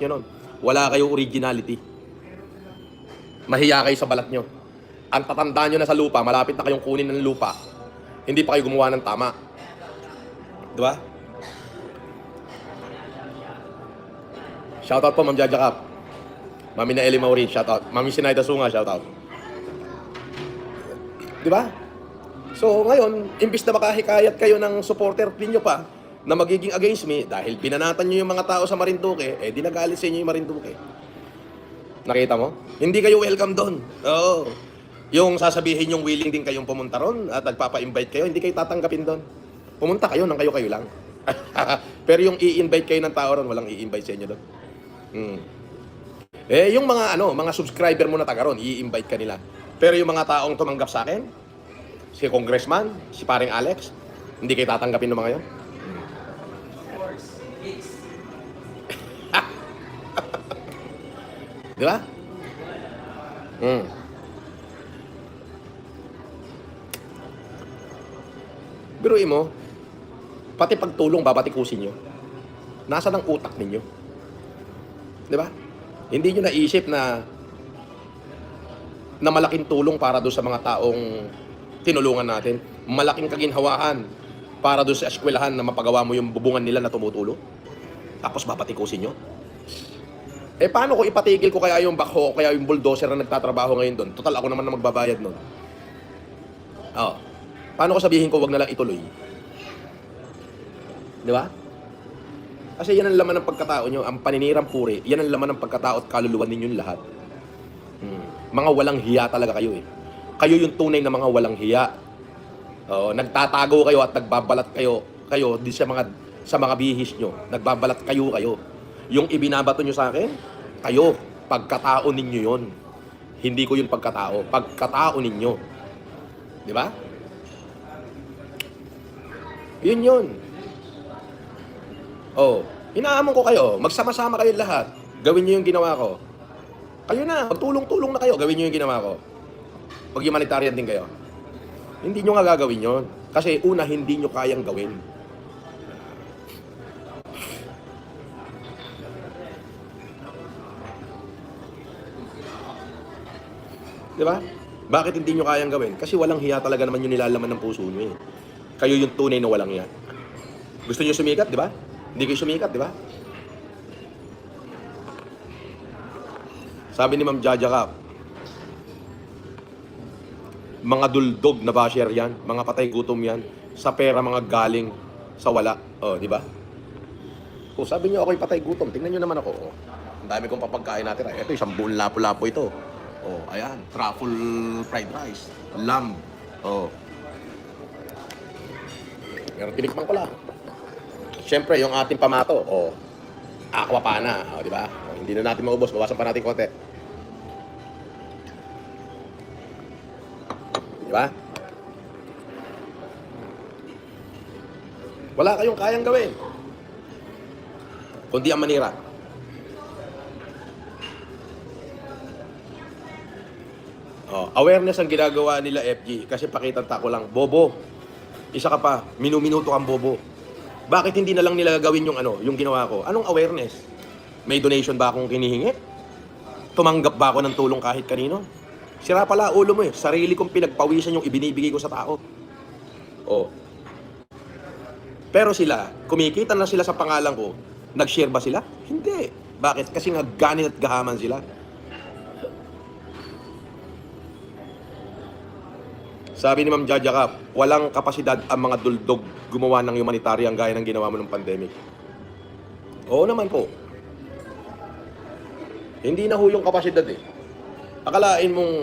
nyo nun. Wala kayong originality. Mahiya kayo sa balat nyo. Ang tatandaan nyo na sa lupa, malapit na kayong kunin ng lupa. Hindi pa kayo gumawa ng tama. Di ba? Shoutout po, Ma'am Jaja Cap. Mami na Eli Maurin, shoutout. Mami Sinaida Sunga, shoutout. Di ba? So, ngayon, imbis na makahikayat kayo ng supporter ninyo pa na magiging against me, dahil binanatan nyo yung mga tao sa Marinduque, eh, di nagalit sa inyo yung Marinduque. Nakita mo? Hindi kayo welcome doon. Oo. Yung sasabihin yung willing din kayong pumunta ron at nagpapa-invite kayo, hindi kayo tatanggapin doon. Pumunta kayo nang kayo lang. Pero yung i-invite kayo ng tao ron, walang i-invite sa inyo doon. Eh, yung mga subscriber mo na taga ron, i-invite ka nila. Pero yung mga taong tumanggap sa akin, si Congressman, si paring Alex, hindi kayo tatanggapin ng mga yun. Di ba? Biruin mo, pati pagtulong babatikusin nyo. Nasa ng utak ninyo. Di ba? Hindi nyo naisip na malaking tulong para doon sa mga taong tinulungan natin. Malaking kaginhawaan para doon sa eskwelahan na mapagawa mo yung bubungan nila na tumutulong. Tapos babatikusin nyo. Eh paano ko ipatigil ko kaya yung backhoe, kaya yung bulldozer na nagtatrabaho ngayon doon? Total ako naman na magbabayad nun. Oh. Paano ko sabihin ko wag na lang ituloy? Di ba? Kasi yan ang laman ng pagkatao nyo, ang paninirang puri, yan ang laman ng pagkatao at kaluluwa ninyong lahat. Mga walang hiya talaga kayo eh. Kayo yung tunay na mga walang hiya. Nagtatago kayo at nagbabalat kayo di sa mga bihis nyo. Nagbabalat kayo. Yung ibinabato nyo sa akin, kayo, pagkatao ninyo yon. Hindi ko yung pagkatao, pagkatao ninyo. Di ba? Yun. Inaamon ko kayo, magsama-sama kayo lahat. Gawin nyo yung ginawa ko. Kayo na, magtulong-tulong na kayo, gawin nyo yung ginawa ko. Pag-humanitarian din kayo. Hindi nyo nga gagawin yon. Kasi una, hindi nyo kayang gawin. Di ba? Bakit hindi nyo kayang gawin? Kasi walang hiya talaga naman yung nilalaman ng puso nyo eh. Kayo yung tunay na walang hiya. Gusto nyo sumikat, di ba? Hindi kayo sumikat, di ba? Sabi ni Ma'am Jaja Cap, mga duldog na basher yan, mga patay gutom yan, sa pera mga galing sa wala. Di ba? Kung sabi niyo ako'y patay gutom, tingnan niyo naman ako. Ang dami kong papagkain natin. Ito, isang buong lapo-lapo ito. Ayan, truffle fried rice, lamb. Pero tinikman ko lang. Siyempre, yung ating pamato, aqua pana, di ba? Hindi na natin maubos, bawasan pa natin konti. Di ba? Wala kayong kayang gawin kundi ang manira. Awareness ang ginagawa nila FG kasi pakitanta ko lang, bobo. Isa ka pa, minuminuto kang bobo. Bakit hindi na lang nila gawin yung ginawa ko? Anong awareness? May donation ba akong kinihingi? Tumanggap ba ako ng tulong kahit kanino? Sira pala ulo mo eh. Sarili kong pinagpawisan yung ibinibigay ko sa tao. Pero sila, kumikita na sila sa pangalan ko, nag-share ba sila? Hindi. Bakit? Kasi nga ganin at gahaman sila. Sabi ni Ma'am Jaja Cap, walang kapasidad ang mga duldog gumawa ng humanitarian gaya ng ginawa mo ng pandemic. Oo naman po. Hindi na ho yung kapasidad eh. Akalain mong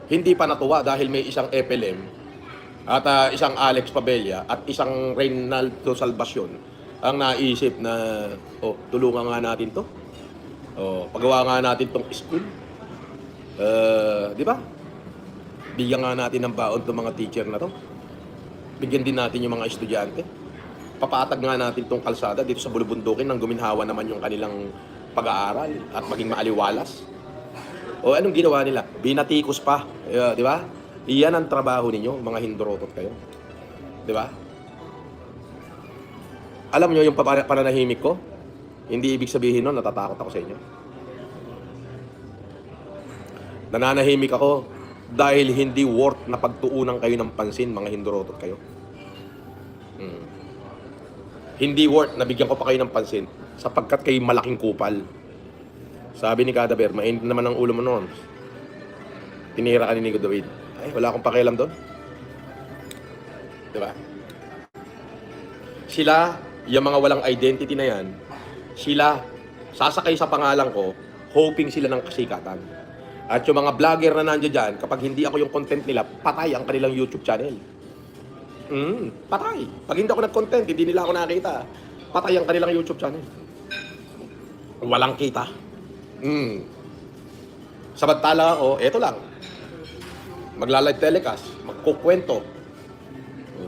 hindi pa natuwa dahil may isang FLM at isang Alex Pabella at isang Reynaldo Salvacion ang naisip na tulungan nga natin to. Pagawa nga natin tong school. Di ba? Bigyan nga natin ng baon itong mga teacher na to. Bigyan din natin yung mga estudyante. Papatag nga natin itong kalsada dito sa Bulubundukin nang guminhawa naman yung kanilang pag-aaral at maging maaliwalas. Anong ginawa nila? Binatikos pa. Di ba? Iyan ang trabaho ninyo, mga hindorotot kayo. Di ba? Alam nyo yung pananahimik ko? Hindi ibig sabihin nun, natatakot ako sa inyo. Nananahimik ako dahil hindi worth na pagtuunan kayo ng pansin, mga hindorotot kayo. Hindi worth na bigyan ko pa kayo ng pansin sapagkat kayo malaking kupal. Sabi ni Cadaver, mainit naman ang ulo mo noon. Tinira ka ni Nico David. Ay, wala akong pakialam doon. Diba? Sila, yung mga walang identity na yan, sila, sasakay sa pangalan ko, hoping sila ng kasikatan. At yung mga vlogger na nandiyan dyan, kapag hindi ako yung content nila, patay ang kanilang YouTube channel. Patay. Pag hindi ako nag-content, hindi nila ako nakita. Patay ang kanilang YouTube channel. Walang kita. Samantala ako, eto lang. Magla-live telecast, magkukwento.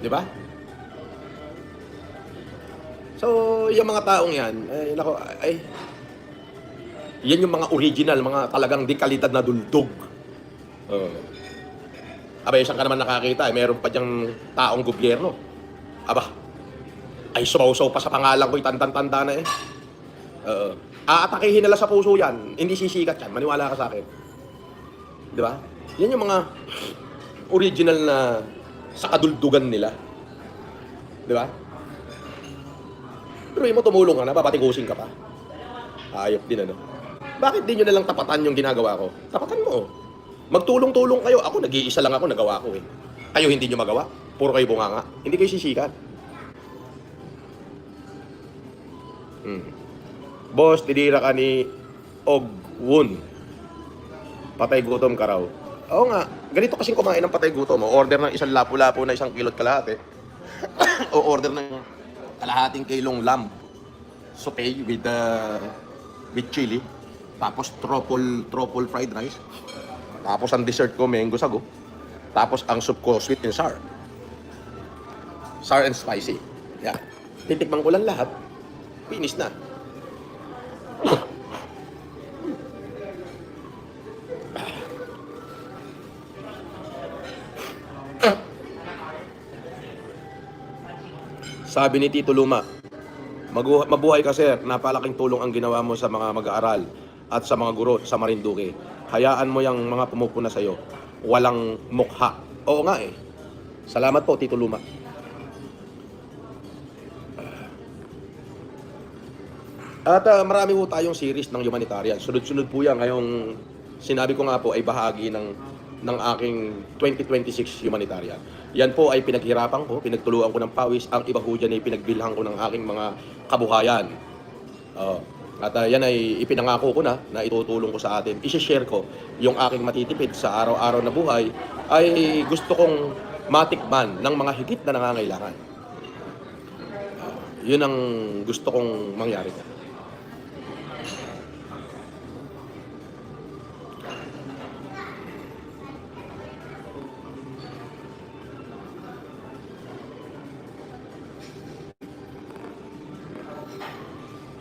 Di ba? So, yung mga taong yan, yan yung mga original, mga talagang di kalidad na duldog. Aba, isang ka naman nakakita, meron pa diyang taong gobyerno. Aba, ay sumaw-saw pa sa pangalan ko, tanda-tanda na eh. Aatakihin nila sa puso yan, hindi sisikat yan, maniwala ka sa akin. Di ba? Yan yung mga original na sa kaduldugan nila. Di ba? Pero mo tumulong ka na, papatikusin ka pa. Ayop din ano. Bakit di nyo nalang tapatan yung ginagawa ko? Tapatan mo. Magtulong-tulong kayo. Ako, nag-iisa lang ako, nagawa ko eh. Kayo hindi nyo magawa. Puro kayo bunganga. Hindi kayo sisikat. Boss, tinira ka ni Ogwun. Patay gutom ka raw. Oo nga, ganito kasing kumain ng patay gutom. O order ng isang lapu-lapu na 1 kilot kalahati. O order ng kalahating kilong lamb. Sauté with chili. Tapos truffle fried rice. Tapos ang dessert ko, mango sago. Tapos ang soup ko, sweet and sour. Sour and spicy. Yan. Titikman ko lang lahat. Finish na. Sabi ni Tito Luma, mabuhay ka sir, napalaking tulong ang ginawa mo sa mga mag-aaral at sa mga guro sa Marinduque. Hayaan mo yung mga pumupuna sa'yo. Walang mukha. Oo nga eh. Salamat po Tito Luma. At marami po tayong series ng humanitarian. Sunod-sunod po yan. Ngayong sinabi ko nga po ay bahagi ng aking 2026 humanitarian. Yan po ay pinaghirapan ko, pinagtuluan ko ng pawis. Ang iba po dyan ay pinagbilhan ko ng aking mga kabuhayan. At yan ay ipinangako ko na itutulong ko sa atin. I-share ko yung aking matitipid sa araw-araw na buhay ay gusto kong matikman ng mga higit na nangangailangan. Yun ang gusto kong mangyari.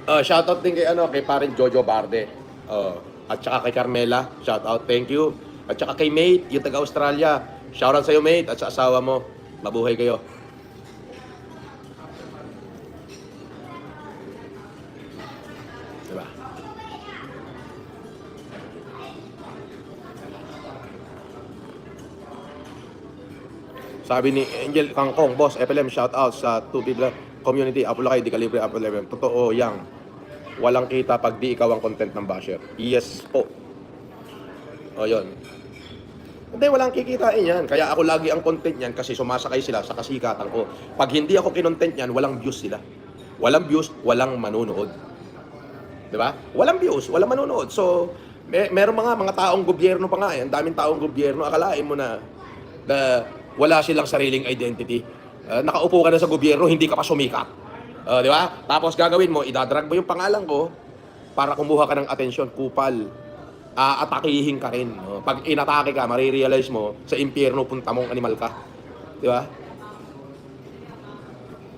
Shoutout din kay paring Jojo Barde. At saka kay Carmela, shoutout, thank you. At saka kay Mate, yung taga-Australia. Shoutout sa'yo Mate at sa asawa mo. Mabuhay kayo. Diba? Sabi ni Angel Kangkong, Boss, FLM, shoutout sa 2 people community, Apulakay, di kalibre, Apulakay. Totoo yang. Walang kita pag di ikaw ang content ng basher. Yes po. O yun. Hindi, walang kikitain yan. Kaya ako lagi ang content yan kasi sumasakay sila sa kasikatan ko. Pag hindi ako kinontent yan, walang views sila. Walang views, walang manunood. Diba? Walang views, walang manunood. So, meron mga taong gobyerno pa nga eh. Ang daming taong gobyerno. Akalain mo na wala silang sariling identity. Nakaupo ka na sa gobyerno, hindi ka pa sumikat. Di ba? Tapos gagawin mo, idadrag mo yung pangalan ko para kumuha ka ng atensyon, kupal. Atakihin ka rin. Pag inatake ka, marirealize mo, sa impyerno punta mong animal ka. Di ba?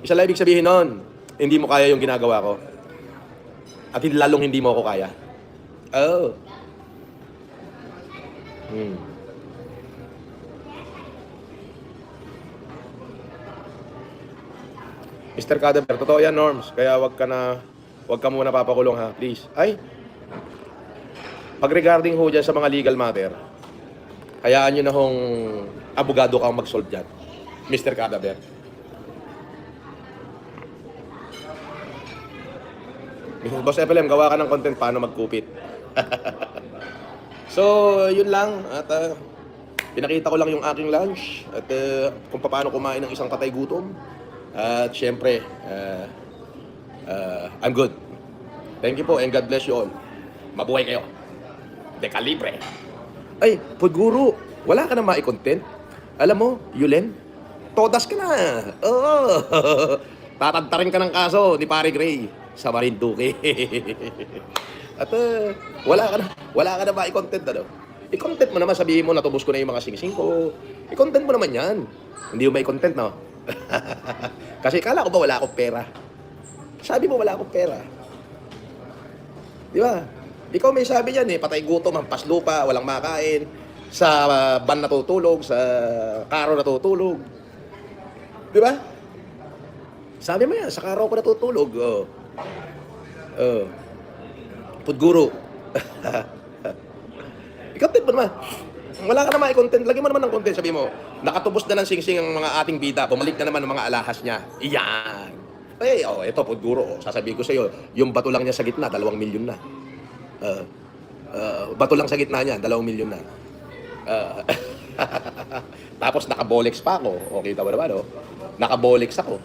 Isa lang ibig sabihin nun, hindi mo kaya yung ginagawa ko. At lalong hindi mo ako kaya. Oh. Mr. Cadaver, totoo yan, Norms. Kaya wag ka na Huwag ka muna papakulong ha, please. Ay, pag regarding ho dyan sa mga legal matter, hayaan nyo na hong abogado kang mag-solve dyan. Mr. Cadaver. Mrs. Boss FLM, gawa ka ng content paano magkupit. So, yun lang. At pinakita ko lang yung aking lunch. At kung paano kumain ng isang patay gutom. At syempre, I'm good. Thank you po and God bless you all. Mabuhay kayo. Dekalibre. Ay, Pudguro, wala ka na mai-content? Alam mo, Yulen, todas ka na. Oo. Tatantarin ka ng kaso ni Pare Gray sa Marinduque. At wala ka na mai-content ano? I-content mo naman, sabihin mo natubos ko na yung mga sing-sing ko. I-content mo naman yan. Hindi mo mai-content, no? Kasi kala ko ba wala akong pera? Sabi mo wala akong pera. Di ba? Ikaw may sabi niyan patay gutom, hampas lupa, walang makain, sa van natutulog, sa karo natutulog. Di ba? Sabi mo yan, sa karo ko natutulog. Pudguro. I-content mo naman. Wala ka naman i-content. Lagi mo naman ng content. Sabi mo, nakatubos na ng sing-sing ang mga ating bida. Bumalik na naman ng mga alahas niya. Iyan. Ito, Pudguro. Sasabihin ko sa iyo, yung bato lang niya sa gitna, 2 milyon na. Bato lang sa gitna niya, 2 milyon na. Tapos nakabolex pa ako. O, kita mo naman, Nakabolex ako.